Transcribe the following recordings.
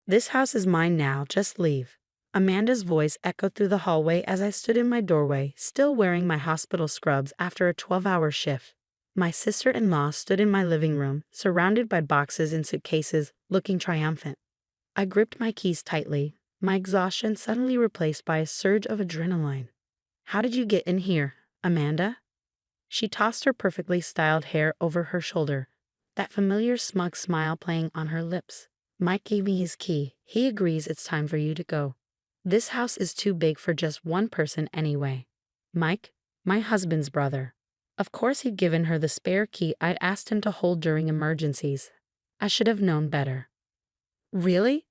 This house is mine now, just leave. Amanda's voice echoed through the hallway as I stood in my doorway, still wearing my hospital scrubs after a 12-hour shift. My sister-in-law stood in my living room, surrounded by boxes and suitcases, looking triumphant. I gripped my keys tightly, my exhaustion suddenly replaced by a surge of adrenaline. "How did you get in here, Amanda?" She tossed her perfectly styled hair over her shoulder, that familiar smug smile playing on her lips. "Mike gave me his key. He agrees it's time for you to go. This house is too big for just one person anyway." Mike, my husband's brother. Of course he'd given her the spare key I'd asked him to hold during emergencies. I should have known better. "Really?"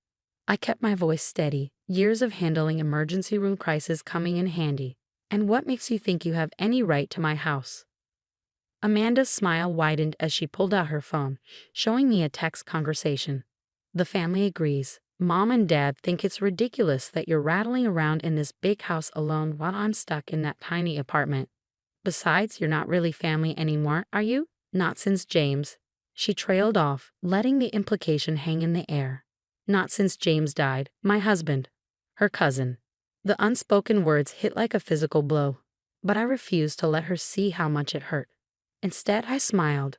I kept my voice steady, years of handling emergency room crises coming in handy. "And what makes you think you have any right to my house?" Amanda's smile widened as she pulled out her phone, showing me a text conversation. "The family agrees. Mom and Dad think it's ridiculous that you're rattling around in this big house alone while I'm stuck in that tiny apartment. Besides, you're not really family anymore, are you? Not since James." She trailed off, letting the implication hang in the air. "Not since James died, my husband. Her cousin." The unspoken words hit like a physical blow, but I refused to let her see how much it hurt. Instead, I smiled.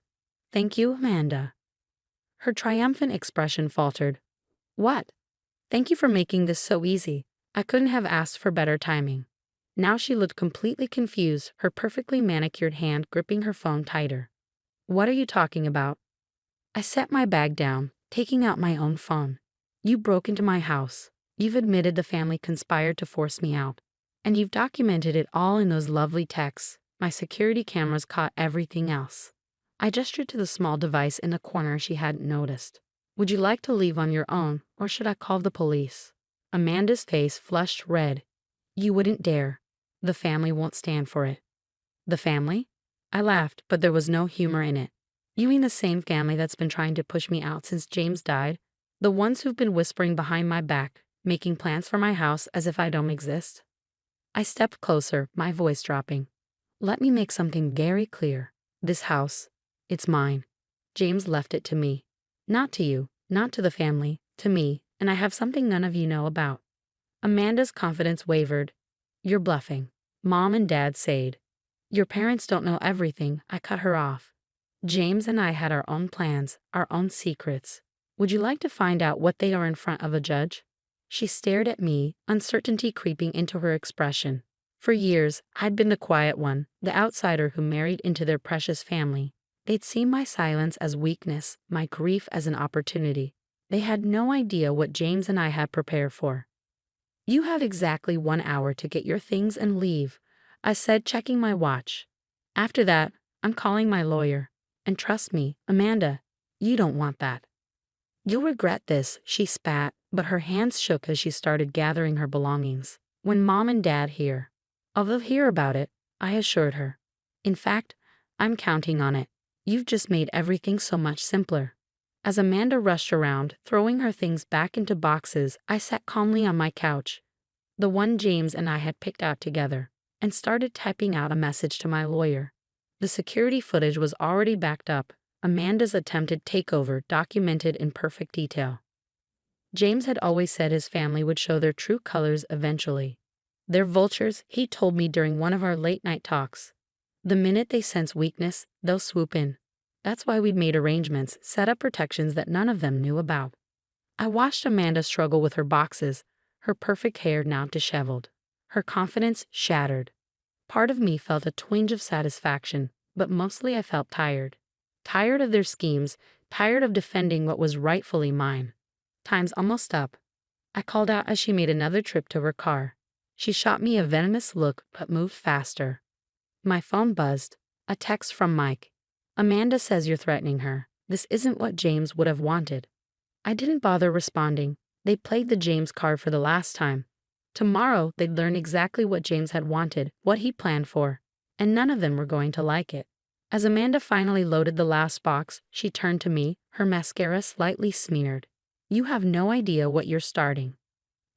"Thank you, Amanda." Her triumphant expression faltered. "What?" "Thank you for making this so easy. I couldn't have asked for better timing." Now she looked completely confused, her perfectly manicured hand gripping her phone tighter. "What are you talking about?" I set my bag down, taking out my own phone. "You broke into my house. You've admitted the family conspired to force me out. And you've documented it all in those lovely texts. My security cameras caught everything else." I gestured to the small device in the corner she hadn't noticed. "Would you like to leave on your own, or should I call the police?" Amanda's face flushed red. "You wouldn't dare. The family won't stand for it." "The family?" I laughed, but there was no humor in it. "You mean the same family that's been trying to push me out since James died? The ones who've been whispering behind my back, making plans for my house as if I don't exist?" I stepped closer, my voice dropping. "Let me make something very clear. This house, it's mine. James left it to me. Not to you, not to the family, to me, and I have something none of you know about." Amanda's confidence wavered. "You're bluffing." Mom and Dad said. "Your parents don't know everything." I cut her off. "James and I had our own plans, our own secrets. Would you like to find out what they are in front of a judge?" She stared at me, uncertainty creeping into her expression. For years, I'd been the quiet one, the outsider who married into their precious family. They'd seen my silence as weakness, my grief as an opportunity. They had no idea what James and I had prepared for. "You have exactly 1 hour to get your things and leave," I said, checking my watch. "After that, I'm calling my lawyer. And trust me, Amanda, you don't want that." "You'll regret this," she spat, but her hands shook as she started gathering her belongings. "When Mom and Dad hear." "Oh, they'll hear about it," I assured her. "In fact, I'm counting on it. You've just made everything so much simpler." As Amanda rushed around, throwing her things back into boxes, I sat calmly on my couch, the one James and I had picked out together, and started typing out a message to my lawyer. The security footage was already backed up, Amanda's attempted takeover documented in perfect detail. James had always said his family would show their true colors eventually. "They're vultures," he told me during one of our late-night talks. "The minute they sense weakness, they'll swoop in." That's why we'd made arrangements, set up protections that none of them knew about. I watched Amanda struggle with her boxes, her perfect hair now disheveled, her confidence shattered. Part of me felt a twinge of satisfaction, but mostly I felt tired. Tired of their schemes, tired of defending what was rightfully mine. "Time's almost up," I called out as she made another trip to her car. She shot me a venomous look but moved faster. My phone buzzed, a text from Mike. "Amanda says you're threatening her. This isn't what James would have wanted." I didn't bother responding. They played the James card for the last time. Tomorrow they'd learn exactly what James had wanted, what he planned for, and none of them were going to like it. As Amanda finally loaded the last box, she turned to me, her mascara slightly smeared. "You have no idea what you're starting."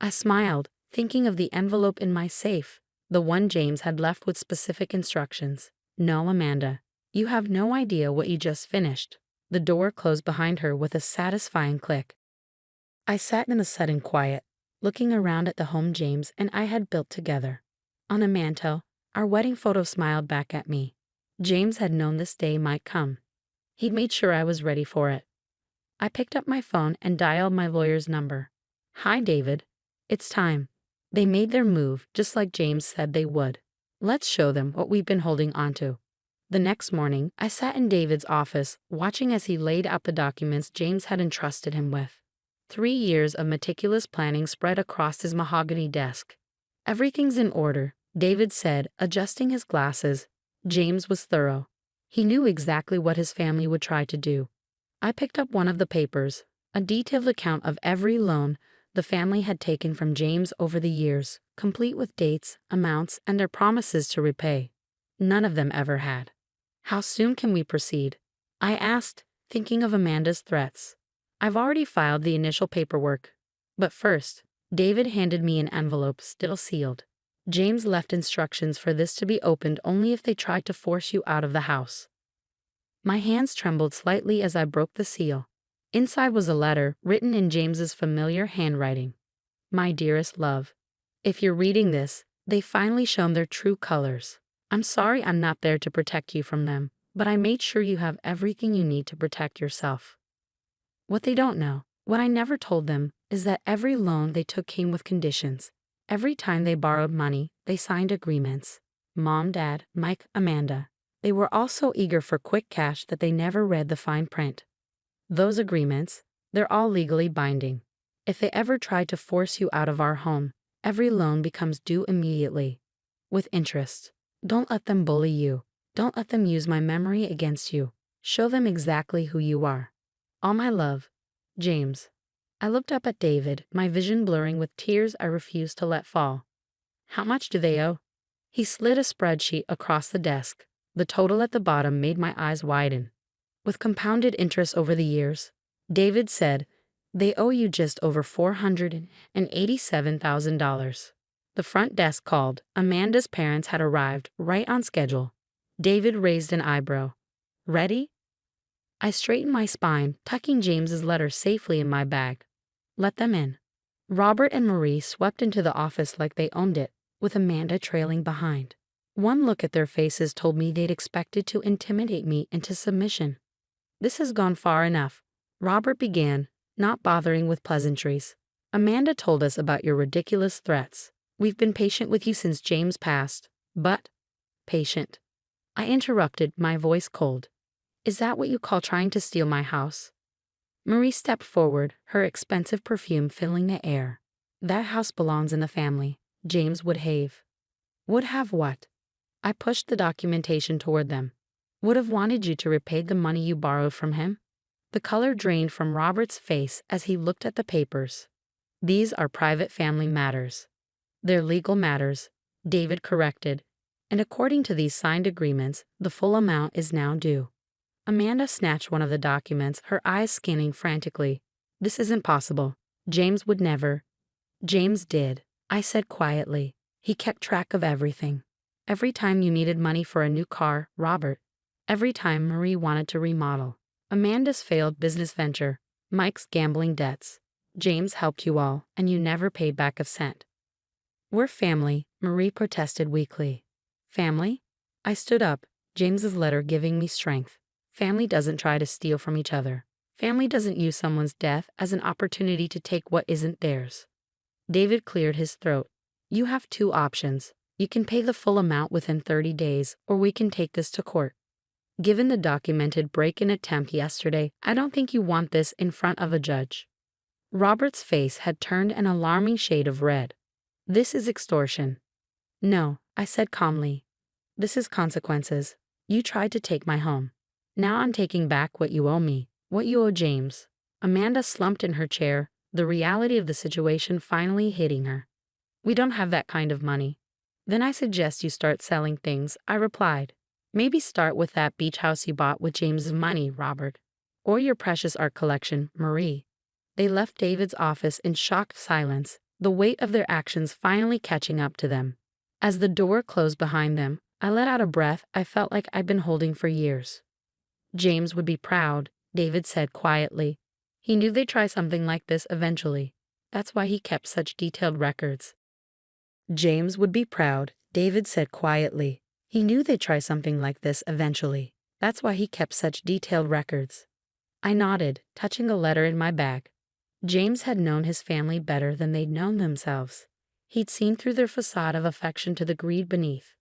I smiled, thinking of the envelope in my safe, the one James had left with specific instructions. "No, Amanda, you have no idea what you just finished." The door closed behind her with a satisfying click. I sat in a sudden quiet, looking around at the home James and I had built together. On a mantel, our wedding photo smiled back at me. James had known this day might come. He'd made sure I was ready for it. I picked up my phone and dialed my lawyer's number. "Hi, David. It's time. They made their move, just like James said they would. Let's show them what we've been holding on to." The next morning, I sat in David's office, watching as he laid out the documents James had entrusted him with. 3 years of meticulous planning spread across his mahogany desk. "Everything's in order," David said, adjusting his glasses. James was thorough. He knew exactly what his family would try to do. I picked up one of the papers, a detailed account of every loan the family had taken from James over the years, complete with dates, amounts, and their promises to repay. None of them ever had. "How soon can we proceed?" I asked, thinking of Amanda's threats. "I've already filed the initial paperwork. But first," David handed me an envelope still sealed. "James left instructions for this to be opened only if they tried to force you out of the house." My hands trembled slightly as I broke the seal. Inside was a letter written in James's familiar handwriting. "My dearest love, if you're reading this, they've finally shown their true colors. I'm sorry I'm not there to protect you from them, but I made sure you have everything you need to protect yourself." What they don't know, what I never told them, is that every loan they took came with conditions. Every time they borrowed money, they signed agreements. Mom, Dad, Mike, Amanda. They were all so eager for quick cash that they never read the fine print. Those agreements, they're all legally binding. If they ever try to force you out of our home, every loan becomes due immediately, with interest. Don't let them bully you. Don't let them use my memory against you. Show them exactly who you are. All my love, James. I looked up at David, my vision blurring with tears I refused to let fall. "How much do they owe?" He slid a spreadsheet across the desk. The total at the bottom made my eyes widen. "With compounded interest over the years," David said, "they owe you just over $487,000. The front desk called. Amanda's parents had arrived, right on schedule. David raised an eyebrow. "Ready?" I straightened my spine, tucking James's letter safely in my bag. "Let them in." Robert and Marie swept into the office like they owned it, with Amanda trailing behind. One look at their faces told me they'd expected to intimidate me into submission. "This has gone far enough," Robert began, not bothering with pleasantries. "Amanda told us about your ridiculous threats. We've been patient with you since James passed, but—" "Patient," I interrupted, my voice cold. "Is that what you call trying to steal my house?" Marie stepped forward, her expensive perfume filling the air. "That house belongs in the family," James would have. "Would have what?" I pushed the documentation toward them. "Would have wanted you to repay the money you borrowed from him." The color drained from Robert's face as he looked at the papers. "These are private family matters." "They're legal matters," David corrected. "And according to these signed agreements, the full amount is now due." Amanda snatched one of the documents, her eyes scanning frantically. "This isn't possible. James would never." "James did," I said quietly. "He kept track of everything. Every time you needed money for a new car, Robert. Every time Marie wanted to remodel. Amanda's failed business venture. Mike's gambling debts. James helped you all, and you never paid back a cent." "We're family," Marie protested weakly. "Family?" I stood up, James's letter giving me strength. "Family doesn't try to steal from each other. Family doesn't use someone's death as an opportunity to take what isn't theirs." David cleared his throat. "You have two options. You can pay the full amount within 30 days, or we can take this to court. Given the documented break-in attempt yesterday, I don't think you want this in front of a judge." Robert's face had turned an alarming shade of red. "This is extortion." "No," I said calmly. "This is consequences. You tried to take my home. Now I'm taking back what you owe me, what you owe James." Amanda slumped in her chair, the reality of the situation finally hitting her. "We don't have that kind of money." "Then I suggest you start selling things," I replied. "Maybe start with that beach house you bought with James's money, Robert. Or your precious art collection, Marie." They left David's office in shocked silence, the weight of their actions finally catching up to them. As the door closed behind them, I let out a breath I felt like I'd been holding for years. "James would be proud," David said quietly. He knew they'd try something like this eventually. That's why he kept such detailed records. James would be proud, David said quietly. He knew they'd try something like this eventually. That's why he kept such detailed records. I nodded, touching a letter in my bag. James had known his family better than they'd known themselves. He'd seen through their facade of affection to the greed beneath.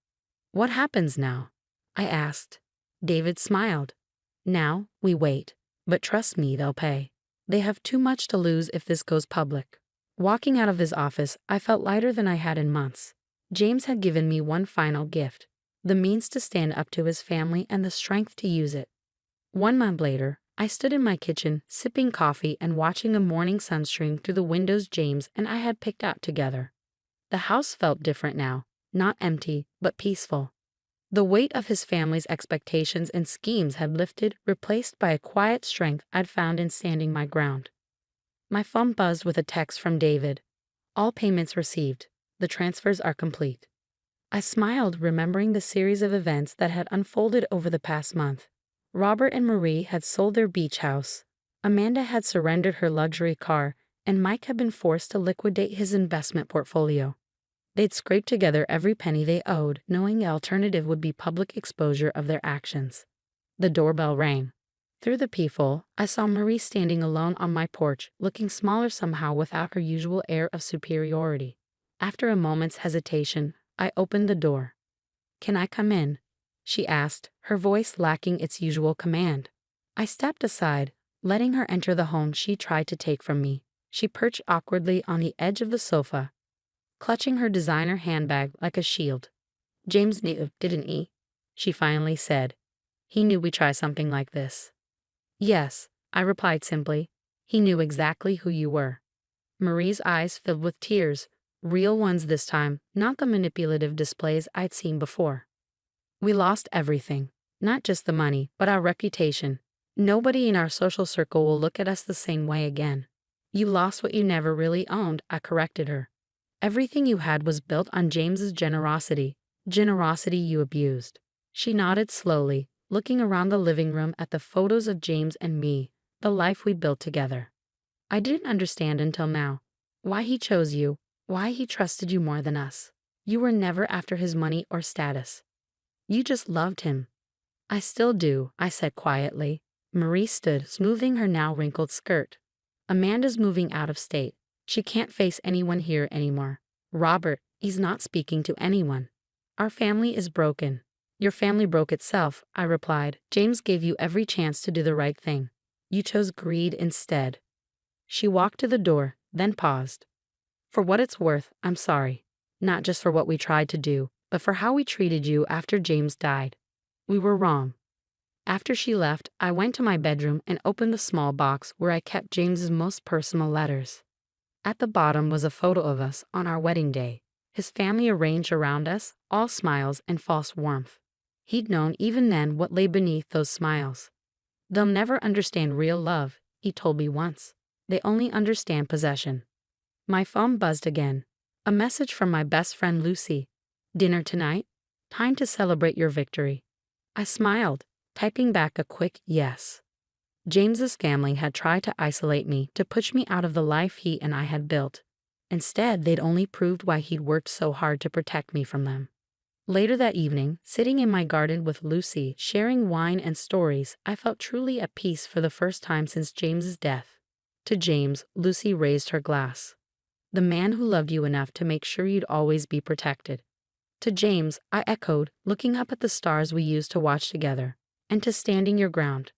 What happens now? I asked. David smiled. Now, we wait. But trust me, they'll pay. They have too much to lose if this goes public. Walking out of his office, I felt lighter than I had in months. James had given me one final gift, the means to stand up to his family and the strength to use it. 1 month later, I stood in my kitchen, sipping coffee and watching a morning sun stream through the windows James and I had picked out together. The house felt different now, not empty, but peaceful. The weight of his family's expectations and schemes had lifted, replaced by a quiet strength I'd found in standing my ground. My phone buzzed with a text from David. All payments received. The transfers are complete. I smiled, remembering the series of events that had unfolded over the past month. Robert and Marie had sold their beach house. Amanda had surrendered her luxury car, and Mike had been forced to liquidate his investment portfolio. They'd scraped together every penny they owed, knowing the alternative would be public exposure of their actions. The doorbell rang. Through the peephole, I saw Marie standing alone on my porch, looking smaller somehow without her usual air of superiority. After a moment's hesitation, I opened the door. "Can I come in?" she asked, her voice lacking its usual command. I stepped aside, letting her enter the home she tried to take from me. She perched awkwardly on the edge of the sofa, clutching her designer handbag like a shield. "James knew, didn't he?" she finally said. "He knew we'd try something like this." "Yes," I replied simply. "He knew exactly who you were." Marie's eyes filled with tears, real ones this time, not the manipulative displays I'd seen before. "We lost everything, not just the money, but our reputation. Nobody in our social circle will look at us the same way again." "You lost what you never really owned," I corrected her. "Everything you had was built on James's generosity you abused." She nodded slowly, looking around the living room at the photos of James and me, the life we built together. "I didn't understand until now. Why he chose you, why he trusted you more than us. You were never after his money or status. You just loved him." "I still do," I said quietly. Marie stood, smoothing her now wrinkled skirt. "Amanda's moving out of state. She can't face anyone here anymore. Robert, he's not speaking to anyone. Our family is broken." "Your family broke itself," I replied. "James gave you every chance to do the right thing. You chose greed instead." She walked to the door, then paused. "For what it's worth, I'm sorry. Not just for what we tried to do, but for how we treated you after James died. We were wrong." After she left, I went to my bedroom and opened the small box where I kept James's most personal letters. At the bottom was a photo of us on our wedding day, his family arranged around us, all smiles and false warmth. He'd known even then what lay beneath those smiles. "They'll never understand real love," he told me once. "They only understand possession." My phone buzzed again. A message from my best friend Lucy. "Dinner tonight? Time to celebrate your victory." I smiled, typing back a quick yes. James's family had tried to isolate me, to push me out of the life he and I had built. Instead, they'd only proved why he'd worked so hard to protect me from them. Later that evening, sitting in my garden with Lucy, sharing wine and stories, I felt truly at peace for the first time since James's death. To James, Lucy raised her glass. "The man who loved you enough to make sure you'd always be protected." To James, I echoed, looking up at the stars we used to watch together. "And to standing your ground."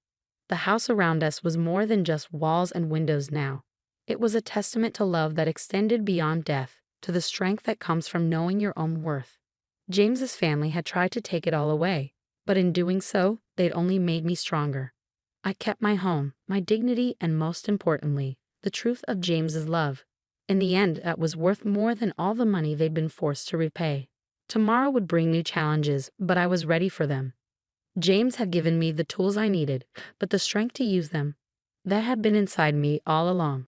The house around us was more than just walls and windows now. It was a testament to love that extended beyond death, to the strength that comes from knowing your own worth. James's family had tried to take it all away, but in doing so, they'd only made me stronger. I kept my home, my dignity, and most importantly, the truth of James's love. In the end, that was worth more than all the money they'd been forced to repay. Tomorrow would bring new challenges, but I was ready for them. James had given me the tools I needed, but the strength to use them, that had been inside me all along.